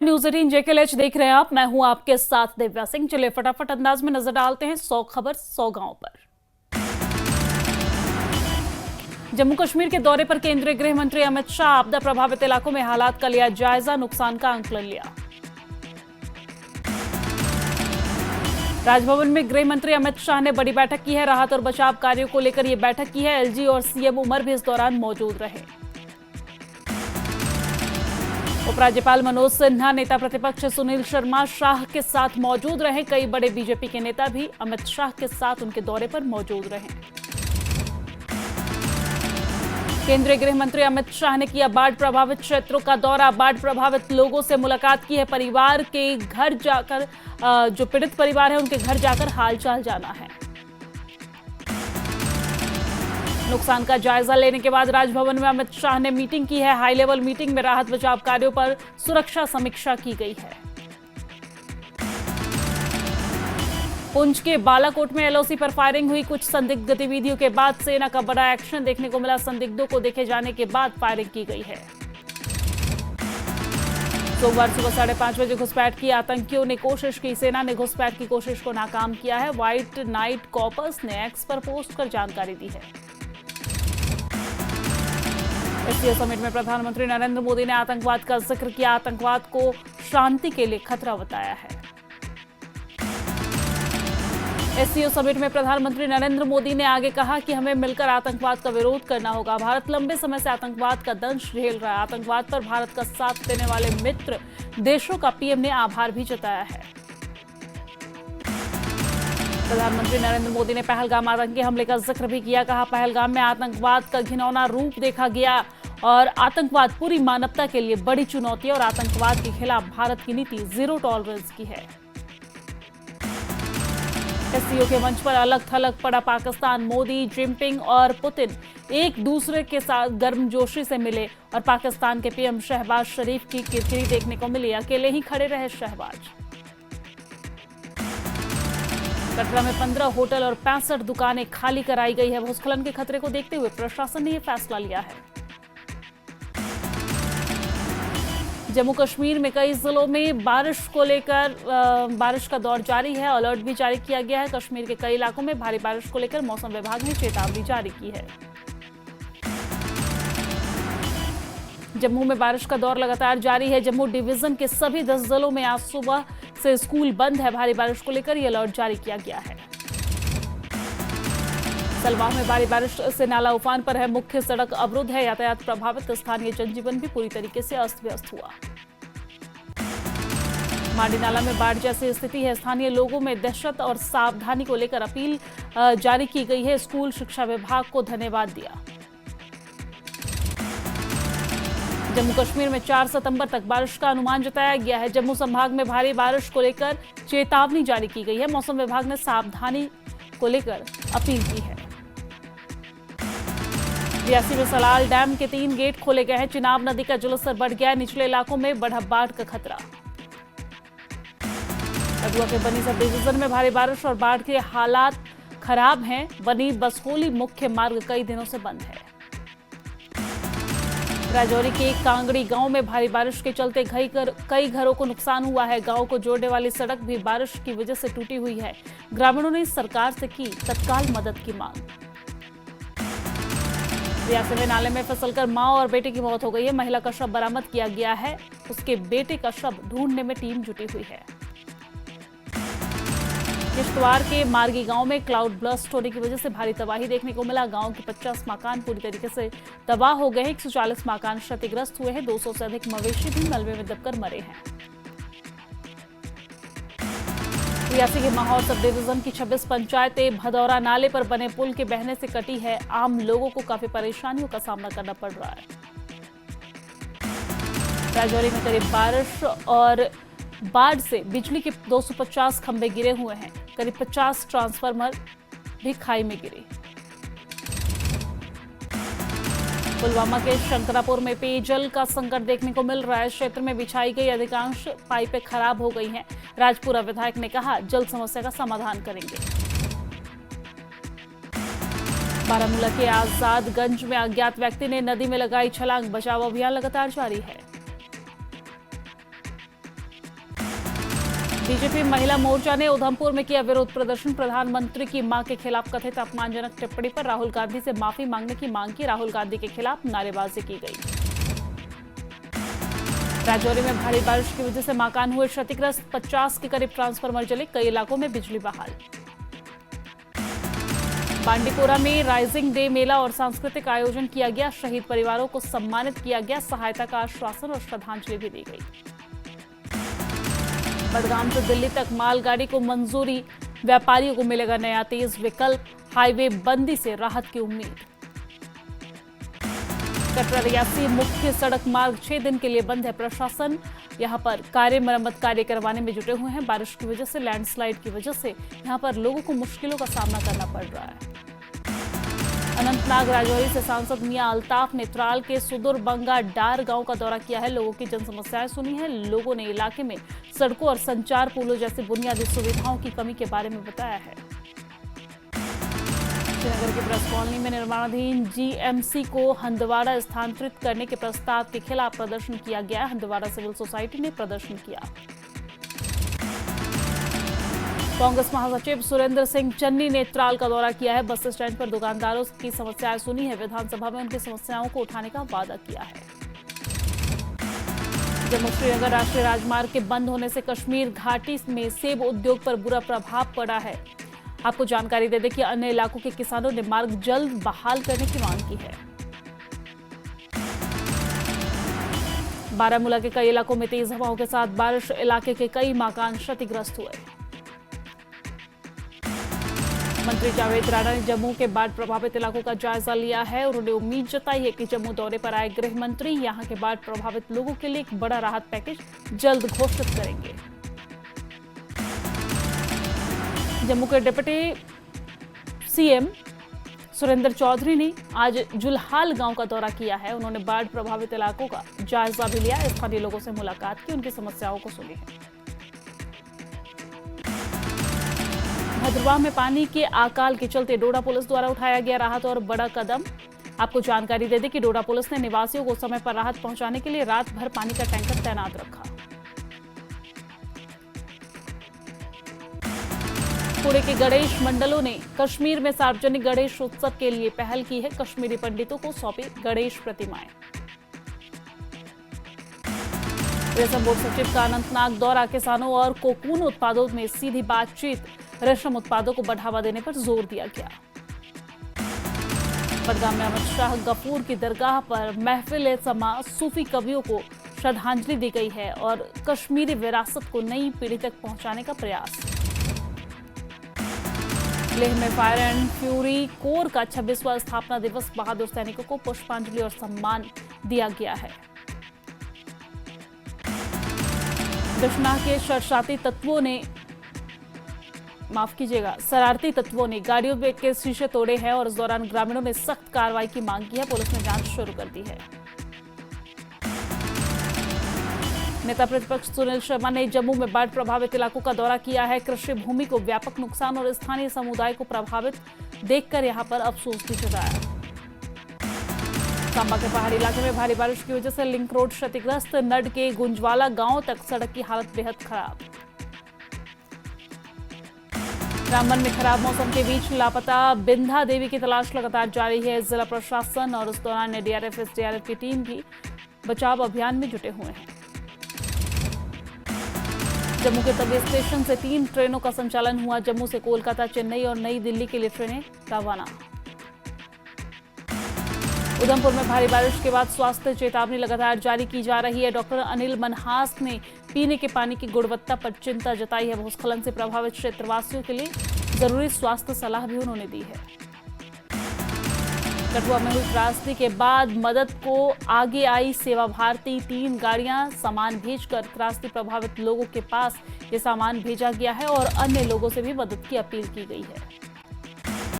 News 18 JKLH देख रहे हैं आप। मैं हूं आपके साथ दिव्या सिंह। चलिए फटाफट अंदाज में नजर डालते हैं 100 खबर 100 गांव पर। जम्मू कश्मीर के दौरे पर केंद्रीय गृह मंत्री अमित शाह आपदा प्रभावित इलाकों में हालात का लिया जायजा, नुकसान का आंकलन लिया। राजभवन में गृह मंत्री अमित शाह ने बड़ी बैठक की है। राहत और बचाव कार्यों को लेकर यह बैठक की है। एलजी और सीएम उमर भी इस दौरान मौजूद रहे। उपराज्यपाल मनोज सिन्हा, नेता प्रतिपक्ष सुनील शर्मा शाह के साथ मौजूद रहे। कई बड़े बीजेपी के नेता भी अमित शाह के साथ उनके दौरे पर मौजूद रहे। केंद्रीय गृह मंत्री अमित शाह ने किया बाढ़ प्रभावित क्षेत्रों का दौरा। बाढ़ प्रभावित लोगों से मुलाकात की है। परिवार के घर जाकर, जो पीड़ित परिवार है उनके घर जाकर हालचाल जाना है। नुकसान का जायजा लेने के बाद राजभवन में अमित शाह ने मीटिंग की है। हाई लेवल मीटिंग में राहत बचाव कार्यों पर सुरक्षा समीक्षा की गई है। पुंछ के बालाकोट में एलओसी पर फायरिंग हुई। कुछ संदिग्ध गतिविधियों के बाद सेना का बड़ा एक्शन देखने को मिला। संदिग्धों को देखे जाने के बाद फायरिंग की गई है। सोमवार सुबह 5:30 बजे घुसपैठ की आतंकियों ने कोशिश की। सेना ने घुसपैठ की कोशिश को नाकाम किया है। व्हाइट नाइट कॉपर्स ने एक्स पर पोस्ट कर जानकारी दी है। एससीओ समिट में प्रधानमंत्री नरेंद्र मोदी ने आतंकवाद का जिक्र किया। आतंकवाद को शांति के लिए खतरा बताया है। एससीओ समिट में प्रधानमंत्री नरेंद्र मोदी ने आगे कहा कि हमें मिलकर आतंकवाद का विरोध करना होगा। भारत लंबे समय से आतंकवाद का दंश झेल रहा है। आतंकवाद पर भारत का साथ देने वाले मित्र देशों का पीएम ने आभार भी जताया है। प्रधानमंत्री नरेंद्र मोदी ने पहलगाम आतंकी हमले का जिक्र भी किया। कहा, पहलगाम में आतंकवाद का घिनौना रूप देखा गया और आतंकवाद पूरी मानवता के लिए बड़ी चुनौती है और आतंकवाद के खिलाफ भारत की नीति जीरो टॉलरेंस की है। एससीओ के मंच पर अलग थलग पड़ा पाकिस्तान। मोदी, जिनपिंग और पुतिन एक दूसरे के साथ गर्मजोशी से मिले और पाकिस्तान के पीएम शहबाज शरीफ की किरकिरी देखने को मिली। अकेले ही खड़े रहे शहबाज। कटरा में 15 होटल और 65 दुकानें खाली कराई गई है। भूस्खलन के खतरे को देखते हुए प्रशासन ने यह फैसला लिया है। जम्मू कश्मीर में कई जिलों में बारिश को लेकर बारिश का दौर जारी है। अलर्ट भी जारी किया गया है। कश्मीर के कई इलाकों में भारी बारिश को लेकर मौसम विभाग ने चेतावनी जारी की है। जम्मू में बारिश का दौर लगातार जारी है। जम्मू डिवीजन के सभी 10 जिलों में आज सुबह से स्कूल बंद है। भारी बारिश को लेकर यह अलर्ट जारी किया गया है। सलवाह में भारी बारिश से नाला उफान पर है। मुख्य सड़क अवरुद्ध है। यातायात प्रभावित। स्थानीय जनजीवन भी पूरी तरीके से अस्त व्यस्त हुआ। मांडी नाला में बाढ़ जैसी स्थिति है। स्थानीय लोगों में दहशत और सावधानी को लेकर अपील जारी की गई है। स्कूल शिक्षा विभाग को धन्यवाद दिया। जम्मू कश्मीर में 4 सितंबर तक बारिश का अनुमान जताया गया है। जम्मू संभाग में भारी बारिश को लेकर चेतावनी जारी की गई है। मौसम विभाग ने सावधानी को लेकर अपील की है। रियासी में सलाल डैम के 3 गेट खोले गए हैं। चिनाब नदी का जलस्तर बढ़ गया है। निचले इलाकों में बढ़ा बाढ़ का खतरा। कदुआ के बनी सब डिवीजन में भारी बारिश और बाढ़ के हालात खराब हैं। बनी बसहोली मुख्य मार्ग कई दिनों से बंद है। राजौरी के कांगड़ी गांव में भारी बारिश के चलते कई घरों को नुकसान हुआ है। गांव को जोड़ने वाली सड़क भी बारिश की वजह से टूटी हुई है। ग्रामीणों ने सरकार से की तत्काल मदद की मांग। रियासी में नाले में फिसलकर मां और बेटे की मौत हो गई है। महिला का शव बरामद किया गया है। उसके बेटे का शव ढूंढने में टीम जुटी हुई है। किश्तवाड़ के मार्गी गांव में क्लाउड ब्लास्ट होने की वजह से भारी तबाही देखने को मिला। गांव के 50 मकान पूरी तरीके से तबाह हो गए हैं। 140 मकान क्षतिग्रस्त हुए हैं। 200 से अधिक मवेशी भी मलबे में दबकर मरे हैं। रियासी के माहौर सब डिवीजन की 26 पंचायतें भदौरा नाले पर बने पुल के बहने से कटी है। आम लोगों को काफी परेशानियों का सामना करना पड़ रहा है। राजौरी में करीब बारिश और बाढ़ से बिजली के 250 खंभे गिरे हुए हैं। करीब 50 ट्रांसफार्मर भी खाई में गिरे। पुलवामा के शंकरापुर में पेयजल का संकट देखने को मिल रहा है। क्षेत्र में बिछाई गई अधिकांश पाइपें खराब हो गई हैं। राजपुरा विधायक ने कहा, जल्द समस्या का समाधान करेंगे। बारामूला के आजादगंज में अज्ञात व्यक्ति ने नदी में लगाई छलांग। बचाव अभियान लगातार जारी है। बीजेपी महिला मोर्चा ने उधमपुर में किया विरोध प्रदर्शन। प्रधानमंत्री की मां के खिलाफ कथित अपमानजनक टिप्पणी पर राहुल गांधी से माफी मांगने की मांग की। राहुल गांधी के खिलाफ नारेबाजी की गई। राजौरी में भारी बारिश की वजह से मकान हुए क्षतिग्रस्त। 50 के करीब ट्रांसफार्मर जले। कई इलाकों में बिजली बहाल। बांडीपुरा में राइजिंग डे मेला और सांस्कृतिक आयोजन किया गया। शहीद परिवारों को सम्मानित किया गया। सहायता का आश्वासन और श्रद्धांजलि भी दी गई। बडगाम से दिल्ली तक मालगाड़ी को मंजूरी। व्यापारियों को मिलेगा नया तेज विकल्प। हाईवे बंदी से राहत की उम्मीद। कटरा रियासी मुख्य सड़क मार्ग 6 दिन के लिए बंद है। प्रशासन यहां पर मरम्मत कार्य करवाने में जुटे हुए हैं। बारिश की वजह से, लैंडस्लाइड की वजह से यहां पर लोगों को मुश्किलों का सामना करना पड़ रहा है। अनंतनाग राजौरी से सांसद मियां अल्ताफ ने त्राल के सुदुरबंगा डार गांव का दौरा किया है। लोगों की जन समस्याएं सुनी है। लोगों ने इलाके में सड़कों और संचार पुलों जैसी बुनियादी सुविधाओं की कमी के बारे में बताया है। श्रीनगर की प्रेस कॉलोनी में निर्माणाधीन जीएमसी को हंदवाड़ा स्थानांतरित करने के प्रस्ताव के खिलाफ प्रदर्शन किया गया। हंदवाड़ा सिविल सोसाइटी ने प्रदर्शन किया। कांग्रेस महासचिव सुरेंद्र सिंह चन्नी ने त्राल का दौरा किया है। बस स्टैंड पर दुकानदारों की समस्याएं सुनी है। विधानसभा में उनकी समस्याओं को उठाने का वादा किया है। जम्मू श्रीनगर राष्ट्रीय राजमार्ग के बंद होने से कश्मीर घाटी में सेब उद्योग पर बुरा प्रभाव पड़ा है। आपको जानकारी दे दें कि अन्य इलाकों के किसानों ने मार्ग जल्द बहाल करने की मांग की है। बारामूला के कई इलाकों में तेज हवाओं के साथ बारिश। इलाके के कई मकान क्षतिग्रस्त हुए। मंत्री जावेद राणा ने जम्मू के बाढ़ प्रभावित इलाकों का जायजा लिया है। उन्होंने उम्मीद जताई है कि जम्मू दौरे पर आए गृह मंत्री यहां के बाढ़ प्रभावित लोगों के लिए एक बड़ा राहत पैकेज जल्द घोषित करेंगे। जम्मू के डिप्टी सीएम सुरेंद्र चौधरी ने आज जुलहाल गांव का दौरा किया है। उन्होंने बाढ़ प्रभावित इलाकों का जायजा भी लिया। स्थानीय लोगों से मुलाकात की, उनकी समस्याओं को सुनी है। भद्रवाह में पानी के अकाल के चलते डोडा पुलिस द्वारा उठाया गया राहत और बड़ा कदम। आपको जानकारी दे दें कि डोडा पुलिस ने निवासियों को समय पर राहत पहुंचाने के लिए रात भर पानी का टैंकर तैनात रखा। पुणे के गणेश मंडलों ने कश्मीर में सार्वजनिक गणेश उत्सव के लिए पहल की है। कश्मीरी पंडितों को सौंपी गणेश प्रतिमाएं। रेशम बोर्ड सचिव का अनंतनाग दौरा। किसानों और कोकून उत्पादों में सीधी बातचीत। रेशम उत्पादों को बढ़ावा देने पर जोर दिया गया। बडगाम में अमित शाह गफूर की दरगाह पर महफिल समा सूफी कवियों को श्रद्धांजलि दी गई है और कश्मीरी विरासत को नई पीढ़ी तक पहुंचाने का प्रयास। लेह में फायर एंड फ्यूरी कोर का 26वां स्थापना दिवस। बहादुर सैनिकों को पुष्पांजलि और सम्मान दिया गया है। बिश्नाह के शरारती तत्वों ने गाड़ियों के शीशे तोड़े हैं और इस दौरान ग्रामीणों ने सख्त कार्रवाई की मांग की है। पुलिस ने जांच शुरू कर दी है। नेता प्रतिपक्ष सुनील शर्मा ने जम्मू में बाढ़ प्रभावित इलाकों का दौरा किया है। कृषि भूमि को व्यापक नुकसान और स्थानीय समुदाय को प्रभावित देखकर यहां पर अफसोस भी जताया। सांबा के पहाड़ी इलाके में भारी बारिश की वजह से लिंक रोड क्षतिग्रस्त। नड के गुंजवाला गांव तक सड़क की हालत बेहद खराब। रामबन में खराब मौसम के बीच लापता बिंधा देवी की तलाश लगातार जारी है। जिला प्रशासन और उस दौरान एनडीआरएफ एसडीआरएफ की टीम भी बचाव अभियान में जुटे हुए हैं। जम्मू के तवी स्टेशन से 3 ट्रेनों का संचालन हुआ। जम्मू से कोलकाता, चेन्नई और नई दिल्ली के लिए ट्रेनें रवाना। उधमपुर में भारी बारिश के बाद स्वास्थ्य चेतावनी लगातार जारी की जा रही है। डॉक्टर अनिल मनहास ने पीने के पानी की गुणवत्ता पर चिंता जताई है। भूस्खलन से प्रभावित क्षेत्रवासियों के लिए जरूरी स्वास्थ्य सलाह भी उन्होंने दी है। कठुआ में हुई त्रासदी के बाद मदद को आगे आई सेवा भारती। 3 गाड़ियां सामान भेजकर त्रासदी प्रभावित लोगों के पास ये सामान भेजा गया है और अन्य लोगों से भी मदद की अपील की गई है।